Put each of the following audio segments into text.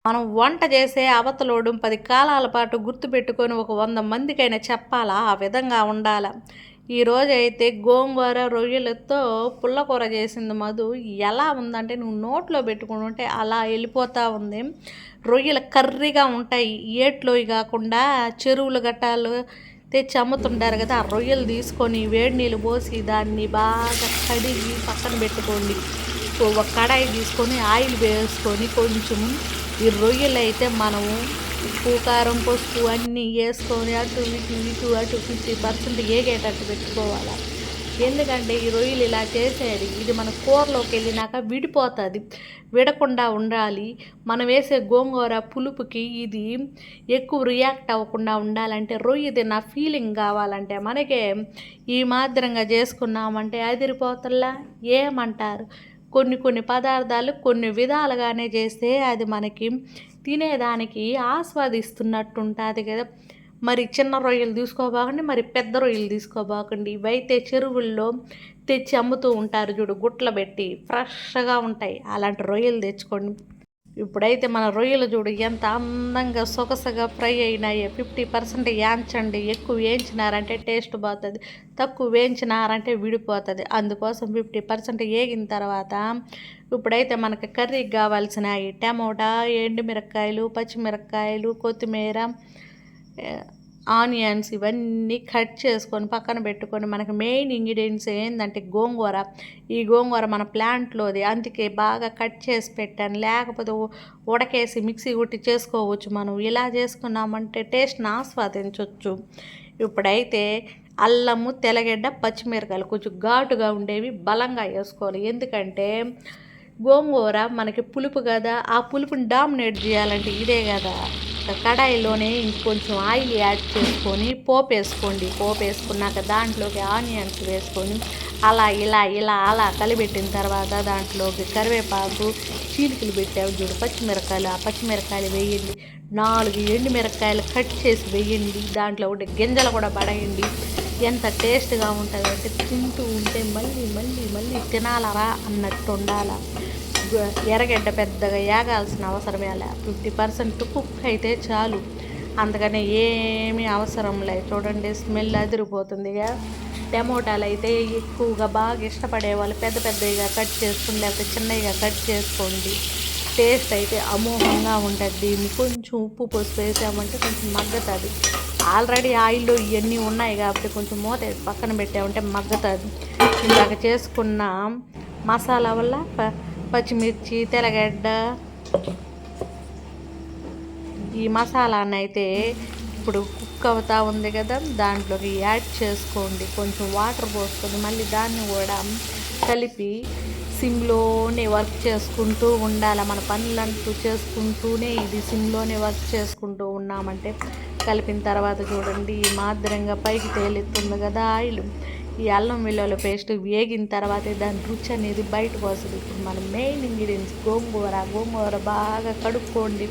మనం వంట చేసే అవతలోడు 10 కాలాల పాటు గుర్తుపెట్టుకొని ఒక 100 మందికైనా చెప్పాలా, ఆ విధంగా ఉండాల. ఈరోజైతే గోంగూర రొయ్యలతో పుల్లకూర చేసింది మధు. ఎలా ఉందంటే నువ్వు నోట్లో పెట్టుకుని ఉంటే అలా వెళ్ళిపోతూ ఉంది. రొయ్యలు కర్రీగా ఉంటాయి, ఏట్లోవి కాకుండా చెరువులు గట్టాలు తెచ్చి అమ్ముతుంటారు కదా. ఆ రొయ్యలు తీసుకొని వేడి నీళ్ళు పోసి దాన్ని బాగా కడిగి పక్కన పెట్టుకోండి. ఒక కడాయి తీసుకొని ఆయిల్ వేసుకొని కొంచెం ఈ రొయ్యలు అయితే మనము ఉప్పు కారం పసుపు అన్నీ వేసుకొని అటు 50% ఏగేటట్టు పెట్టుకోవాలి. ఎందుకంటే ఈ రొయ్యలు ఇలా చేసేది ఇది మన కూరలోకి వెళ్ళినాక విడిపోతుంది, విడకుండా ఉండాలి. మనం వేసే గోంగూర పులుపుకి ఇది ఎక్కువ రియాక్ట్ అవ్వకుండా ఉండాలంటే రొయ్య తిన్న ఫీలింగ్ కావాలంటే మనకే ఈ మాదిరంగా చేసుకున్నామంటే అదిరిపోతల్లా. ఏమంటారు? కొన్ని పదార్థాలు కొన్ని విధాలుగానే చేస్తే అది మనకి తినేదానికి ఆస్వాదిస్తున్నట్టు ఉంటుంది కదా. మరి చిన్న రొయ్యలు తీసుకోబాకండి, మరి పెద్ద రొయ్యలు తీసుకోబాకండి. ఇవైతే చెరువుల్లో తెచ్చి అమ్ముతూ ఉంటారు చూడు, గుట్ల పెట్టి ఫ్రెష్గా ఉంటాయి. అలాంటి రొయ్యలు తెచ్చుకోండి. ఇప్పుడైతే మన రొయ్యలు చూడు ఎంత అందంగా సొగసగా ఫ్రై అయినాయి. 50% వేయించండి. ఎక్కువ వేయించినారంటే టేస్ట్ పోతుంది, తక్కువ వేయించినారంటే విడిపోతుంది. అందుకోసం 50% వేగిన తర్వాత ఇప్పుడైతే మనకి కర్రీకి కావాల్సినవి టమోటా, ఎండుమిరపకాయలు, పచ్చిమిరపకాయలు, కొత్తిమీర, ఆనియన్స్ ఇవన్నీ కట్ చేసుకొని పక్కన పెట్టుకొని మనకి మెయిన్ ఇంగ్రీడియంట్స్ ఏంటంటే గోంగూర. ఈ గోంగూర మన ప్లాంట్లోది, అందుకే బాగా కట్ చేసి పెట్టాను. లేకపోతే ఉడకేసి మిక్సీ కొట్టి చేసుకోవచ్చు. మనం ఇలా చేసుకున్నామంటే టేస్ట్ని ఆస్వాదించవచ్చు. ఇప్పుడైతే అల్లము, తెల్లగడ్డ, పచ్చిమిరకాయలు కొంచెం ఘాటుగా ఉండేవి బలంగా వేసుకోవాలి. ఎందుకంటే గోంగూర మనకి పులుపు కదా, ఆ పులుపుని డామినేట్ చేయాలంటే ఇదే కదా. కడాయిలోనే ఇంకొంచెం ఆయిల్ యాడ్ చేసుకొని పోపు వేసుకోండి. పోపు వేసుకున్నాక దాంట్లోకి ఆనియన్స్ వేసుకొని అలా కలిపెట్టిన తర్వాత దాంట్లోకి కరివేపాకు చీలికలు పెట్టావు చూడు పచ్చిమిరకాయలు, ఆ పచ్చిమిరకాయలు వేయండి. 4 ఎండుమిరపకాయలు కట్ చేసి వేయండి. దాంట్లో ఒకటి గింజలు కూడా పడేయండి. ఎంత టేస్ట్గా ఉంటుందంటే తింటూ ఉంటే మళ్ళీ మళ్ళీ మళ్ళీ తినాలరా అన్నట్టు ఉండాల. ఎర్రగడ్డ పెద్దగా ఏగాల్సిన అవసరమే లే, 50% కుక్ అయితే చాలు. అందుకనే ఏమీ అవసరం లేదు. చూడండి స్మెల్ అదిరిపోతుందిగా. టమోటాలు అయితే ఎక్కువగా బాగా ఇష్టపడే వాళ్ళు పెద్ద పెద్దగా కట్ చేసుకుని లేకపోతే చిన్నగా కట్ చేసుకోండి. టేస్ట్ అయితే అమోఘంగా ఉంటుంది. దీన్ని కొంచెం ఉప్పు పసుపు వేసామంటే కొంచెం మగ్గుతుంది. ఆల్రెడీ ఆయిల్లో ఇవన్నీ ఉన్నాయి కాబట్టి కొంచెం మూత పక్కన పెట్టామంటే మగ్గుతుంది. ఇందాక చేసుకున్న మసాలా వల్ల పచ్చిమిర్చి, తెల్లగడ్డ ఈ మసాలాని అయితే ఇప్పుడు కుక్ అవుతూ ఉంది కదా, దాంట్లోకి యాడ్ చేసుకోండి. కొంచెం వాటర్ పోసుకొని మళ్ళీ దాన్ని కూడా కలిపి సిమ్లోనే వర్క్ చేసుకుంటూ ఉండాలి. మన పనులంటూ చేసుకుంటూనే ఇది సిమ్లోనే వర్క్ చేసుకుంటూ ఉన్నామంటే కలిపిన తర్వాత చూడండి ఈ మాదిరంగా పైకి తేలుతుంది కదా ఆయిల్. ఈ అల్లం వెల్లుల్లి పేస్ట్ వేగిన తర్వాతే దాని రుచి అనేది బయటకు వస్తుంది. ఇప్పుడు మన మెయిన్ ఇంగ్రీడియంట్స్ గోంగూర బాగా కడుక్కోండి.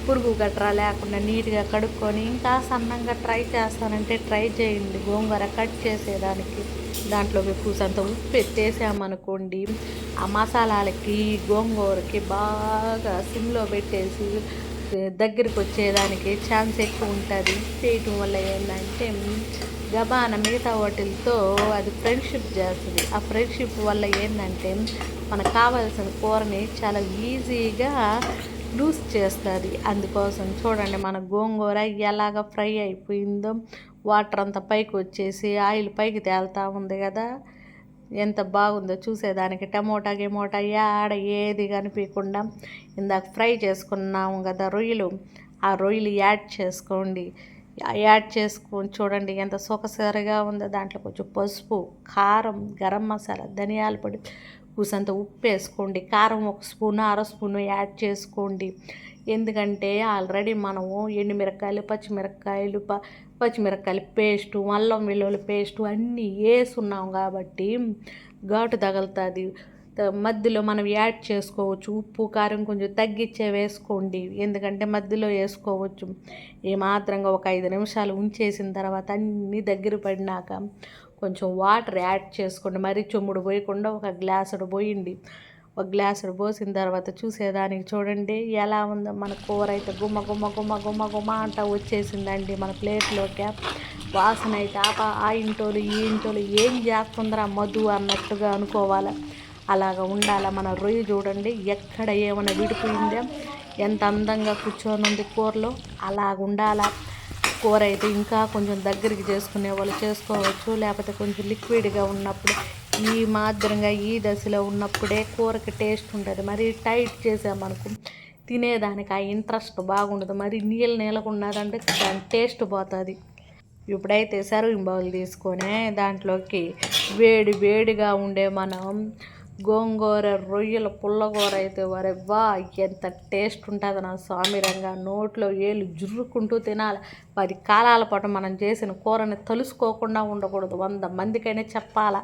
పురుగు గట్రా లేకుండా నీట్గా కడుక్కొని ఇంకా సన్నంగా ట్రై చేయండి గోంగూర కట్ చేసేదానికి. దాంట్లోకి పూసంత ఉప్పు ఎత్తేసామనుకోండి, ఆ మసాలాలకి గోంగూరకి బాగా సిమ్లో పెట్టేసి దగ్గరికి వచ్చేదానికి ఛాన్స్ ఎక్కువ ఉంటుంది. చేయటం వల్ల ఏంటంటే గబాన మిగతా వాటిలతో అది ఫ్రెండ్షిప్ చేస్తుంది. ఆ ఫ్రెండ్షిప్ వల్ల ఏంటంటే మనకు కావాల్సిన కూరని చాలా ఈజీగా లూజ్ చేస్తుంది. అందుకోసం చూడండి మన గోంగూర ఎలాగ ఫ్రై అయిపోయిందో, వాటర్ అంతా పైకి వచ్చేసి ఆయిల్ పైకి తేలుతూ ఉంది కదా, ఎంత బాగుందో చూసేదానికి. టమోటా యాడ ఏది కనిపించకుండా ఇందాక ఫ్రై చేసుకున్నాము కదా రొయ్యలు, ఆ రొయ్యలు యాడ్ చేసుకోండి. యాడ్ చేసుకొని చూడండి ఎంత సొగసరిగా ఉందో. దాంట్లో కొంచెం పసుపు, కారం, గరం మసాలా, ధనియాల పొడి, కూసంత ఉప్పు వేసుకోండి. కారం 1 స్పూను, అర స్పూను యాడ్ చేసుకోండి. ఎందుకంటే ఆల్రెడీ మనము ఎండుమిరపకాయలు, పచ్చిమిరపకాయలు పేస్టు, అల్లం వెల్లుల్లి పేస్టు అన్నీ వేసున్నాం కాబట్టి ఘాటు తగులుతుంది. మధ్యలో మనం యాడ్ చేసుకోవచ్చు. ఉప్పు కారం కొంచెం తగ్గించే వేసుకోండి, ఎందుకంటే మధ్యలో వేసుకోవచ్చు. ఏమాత్రంగా ఒక 5 నిమిషాలు ఉంచేసిన తర్వాత అన్నీ దగ్గర పడినాక కొంచెం వాటర్ యాడ్ చేసుకోండి. మరీ చెమ్ముడు పోయకుండా ఒక గ్లాసుడు పోయండి. ఒక గ్లాసుడు పోసిన తర్వాత చూసేదానికి చూడండి ఎలా ఉందో. మన కూర అయితే గుమ్మ గుమ్మ గుమ్మ గుమ్మ గుమ్మ అంట వచ్చేసిందండి మన ప్లేట్లోకి. వాసన అయితే ఆ ఇంటోళ్ళు ఈ ఇంటోళ్ళు ఏం చేస్తుందిరా మధు అన్నట్టుగా అనుకోవాలి. అలాగ ఉండాలి మన రొయ్య. చూడండి ఎక్కడ ఏమైనా విడిపోయిందే, ఎంత అందంగా కూర్చొని ఉంది కూరలో. అలాగ ఉండాలి కూర అయితే. ఇంకా కొంచెం దగ్గరికి చేసుకునే వాళ్ళు చేసుకోవచ్చు, లేకపోతే కొంచెం లిక్విడ్గా ఉన్నప్పుడు ఈ మాదిరిగా ఈ దశలో ఉన్నప్పుడే కూరకి టేస్ట్ ఉంటుంది. మరి టైట్ చేసామనుకో తినేదానికి ఆ ఇంట్రెస్ట్ బాగుండదు. మరి నీళ్ళకు ఉన్నదంటే దాని టేస్ట్ పోతుంది. ఇప్పుడైతే సర్వింగ్ బౌల్ తీసుకొని దాంట్లోకి వేడి వేడిగా ఉండే మనం గోంగూర రొయ్యల పుల్లగూర అయితే వా ఎంత టేస్ట్ ఉంటుంది నా స్వామిరంగా. నోట్లో ఏళ్ళు జుర్రుకుంటూ తినాలి. 10 కాలాల పాటు మనం చేసిన కూరని తలుసుకోకుండా ఉండకూడదు. 100 మందికైనా చెప్పాలా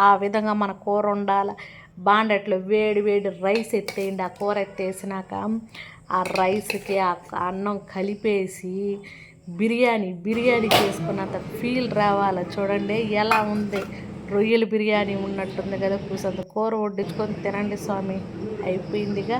ఆ విధంగా మన కూర ఉండాలి. బాండట్లో వేడి వేడి రైస్ ఎత్తేయండి. ఆ కూర ఎత్తేసినాక ఆ రైస్కి ఆ అన్నం కలిపేసి బిర్యానీ చేసుకున్నంత ఫీల్ రావాలి. చూడండి ఎలా ఉంది, రొయ్యల బిర్యానీ ఉన్నట్టుంది కదా. కూసంత కూర వడ్డించుకొని తినండి స్వామి. అయిపోయిందిగా.